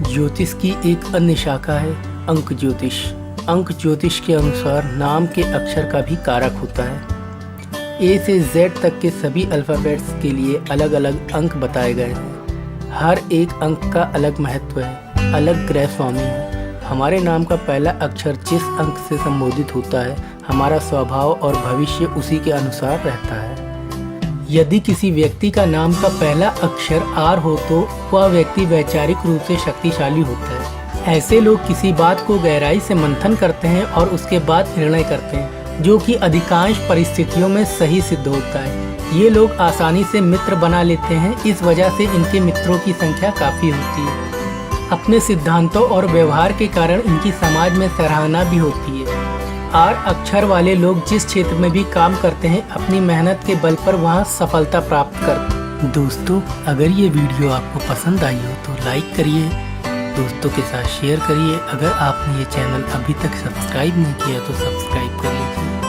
ज्योतिष की एक अन्य शाखा है अंक ज्योतिष। अंक ज्योतिष के अनुसार नाम के अक्षर का भी कारक होता है। ए से जेड तक के सभी अल्फ़ाबेट्स के लिए अलग अलग अंक बताए गए हैं। हर एक अंक का अलग महत्व है, अलग ग्रह स्वामी है। हमारे नाम का पहला अक्षर जिस अंक से संबोधित होता है, हमारा स्वभाव और भविष्य उसी के अनुसार रहता है। यदि किसी व्यक्ति का नाम का पहला अक्षर आर हो तो वह व्यक्ति वैचारिक रूप से शक्तिशाली होता है। ऐसे लोग किसी बात को गहराई से मंथन करते हैं और उसके बाद निर्णय करते हैं, जो कि अधिकांश परिस्थितियों में सही सिद्ध होता है। ये लोग आसानी से मित्र बना लेते हैं, इस वजह से इनके मित्रों की संख्या काफ़ी होती है। अपने सिद्धांतों और व्यवहार के कारण इनकी समाज में सराहना भी होती है। आर अक्षर वाले लोग जिस क्षेत्र में भी काम करते हैं, अपनी मेहनत के बल पर वहाँ सफलता प्राप्त करते हैं। दोस्तों, अगर ये वीडियो आपको पसंद आई हो तो लाइक करिए, दोस्तों के साथ शेयर करिए। अगर आपने ये चैनल अभी तक सब्सक्राइब नहीं किया तो सब्सक्राइब कर लीजिए।